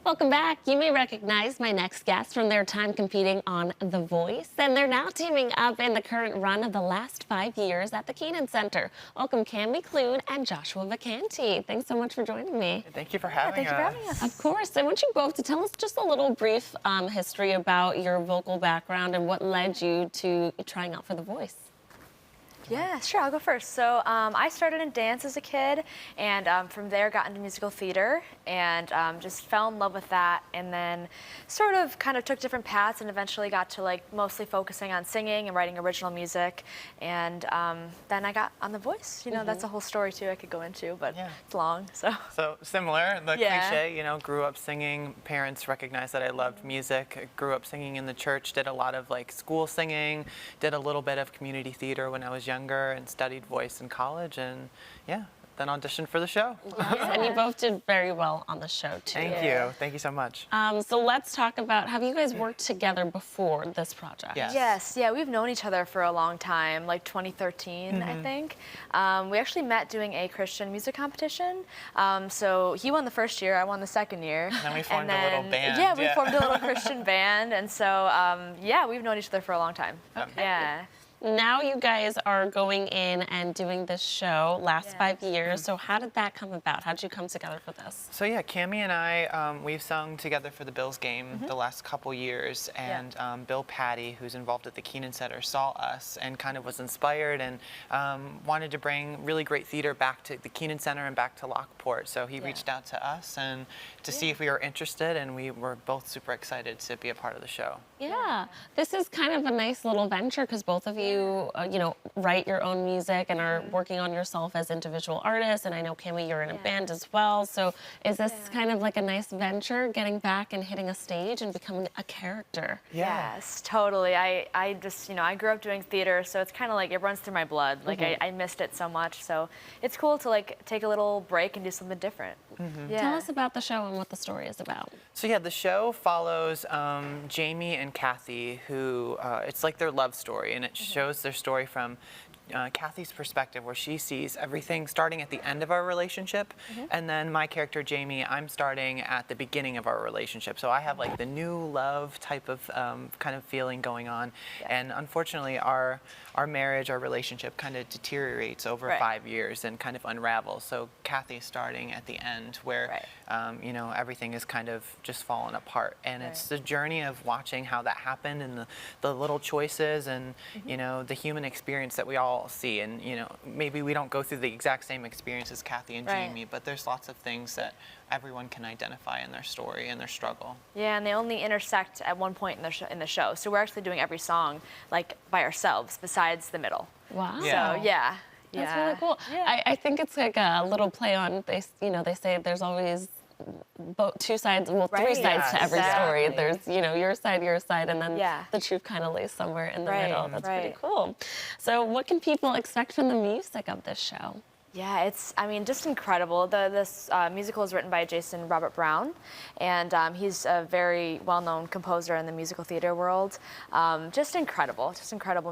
Welcome back. You may recognize my next guest from their time competing on The Voice, and they're now teaming up in the current run of the last 5 years at the Keenan Center. Welcome Cami Clune and Joshua Vacanti. Thanks so much for joining me. Thank you for having us. Of course. I want you both to tell us just a little brief history about your vocal background and what led you to trying out for The Voice. Yeah, sure, I'll go first. So I started in dance as a kid, and from there got into musical theater, and just fell in love with that, and then sort of kind of took different paths and eventually got to like mostly focusing on singing and writing original music, and then I got on The Voice. You know, that's a whole story too I could go into, but it's long, so. So similar, the cliche, you know, grew up singing, parents recognized that I loved music, I grew up singing in the church, did a lot of like school singing, did a little bit of community theater when I was younger, and studied voice in college, and then auditioned for the show. Yes, and you both did very well on the show too. Thank you so much. So let's talk about, have you guys worked together before this project? Yes, yeah, we've known each other for a long time, like 2013, I think. We actually met doing a Christian music competition. So he won the first year, I won the second year. And then we formed a little band. Yeah, we formed a little Christian band, and so yeah, we've known each other for a long time. Okay. Yeah. Now you guys are going in and doing this show last 5 years. So how did that come about? How did you come together for this? So yeah, Cami and I, we've sung together for the Bills game the last couple years, and Bill Patty, who's involved at the Keenan Center, saw us and kind of was inspired and wanted to bring really great theater back to the Keenan Center and back to Lockport. So he reached out to us and to see if we were interested, and we were both super excited to be a part of the show. Yeah, this is kind of a nice little venture because both of you, you know, write your own music and are working on yourself as individual artists. And I know, Cami, you're in a band as well. So is this kind of like a nice venture, getting back and hitting a stage and becoming a character? Yes, totally. I just, you know, I grew up doing theater, so it's kind of like it runs through my blood. Like I missed it so much. So it's cool to like take a little break and do something different. Tell us about the show and what the story is about. So yeah, the show follows Jamie and Kathy, who it's like their love story, and it shows their story from Kathy's perspective, where she sees everything starting at the end of our relationship, and then my character Jamie, I'm starting at the beginning of our relationship. So I have like the new love type of kind of feeling going on, and unfortunately our marriage, our relationship kind of deteriorates over 5 years and kind of unravels. So Kathy's starting at the end where you know, everything is kind of just fallen apart, and it's the journey of watching how that happened and the little choices and you know, the human experience that we all see. And you know, maybe we don't go through the exact same experience as Kathy and Jamie, but there's lots of things that everyone can identify in their story and their struggle. Yeah, and they only intersect at one point in the show. So we're actually doing every song like by ourselves besides the middle. Wow. So yeah. That's really cool. I think it's like a little play on, you know, they say there's always two sides, well, three sides to every story. There's, you know, your side, and then the truth kind of lays somewhere in the middle. That's pretty cool. So what can people expect from the music of this show? Yeah, it's, I mean, just incredible. This musical is written by Jason Robert Brown, and he's a very well-known composer in the musical theater world. Just incredible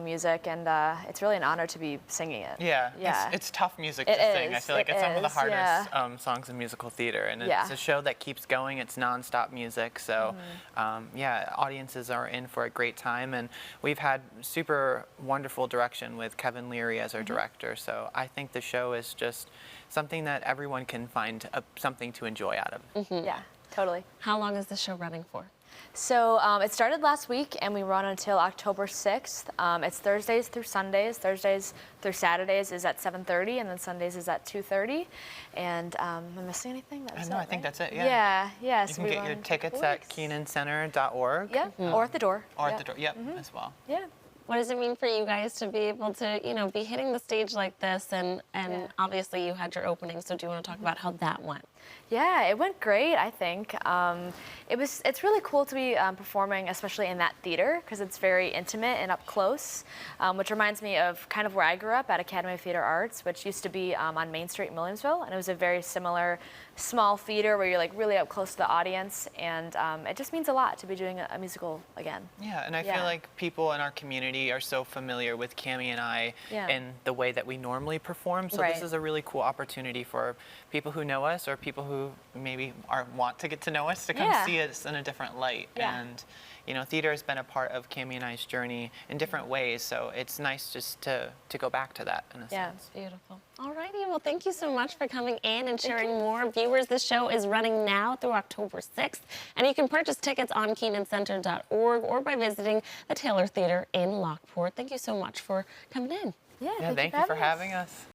music, and it's really an honor to be singing it. Yeah. It's tough music to sing. I feel like it's some of the hardest songs in musical theater, and it's a show that keeps going. It's non-stop music, so yeah, audiences are in for a great time, and we've had super wonderful direction with Kevin Leary as our director, so I think the show is just something that everyone can find something to enjoy out of. Yeah, totally. How long is the show running for? So it started last week, and we run until October 6th. It's Thursdays through Sundays. Thursdays through Saturdays is at 7:30, and then Sundays is at 2:30. And am I missing anything? No, I think that's it, Yeah. You can get your tickets at keenancenter.org. Yeah, or at the door. Or at the door, as well. Yeah. What does it mean for you guys to be able to, you know, be hitting the stage like this? And obviously you had your opening, so do you want to talk about how that went? Yeah, it went great, I think. It's really cool to be performing, especially in that theater, because it's very intimate and up close, which reminds me of kind of where I grew up at Academy of Theater Arts, which used to be on Main Street in Williamsville, and it was a very similar small theater where you're like really up close to the audience, and it just means a lot to be doing a musical again. Yeah, and I feel like people in our community are so familiar with Cami and I in the way that we normally perform, so this is a really cool opportunity for people who know us or people people who maybe want to get to know us to come see us in a different light. And you know, theater has been a part of Cami and I's journey in different ways, so it's nice just to go back to that in a sense. Beautiful. Alrighty, well, thank you so much for coming in and sharing more. Viewers, this show is running now through October 6th, and you can purchase tickets on KeenanCenter.org or by visiting the Taylor Theater in Lockport. Thank you so much for coming in. Yeah, thank you for having us.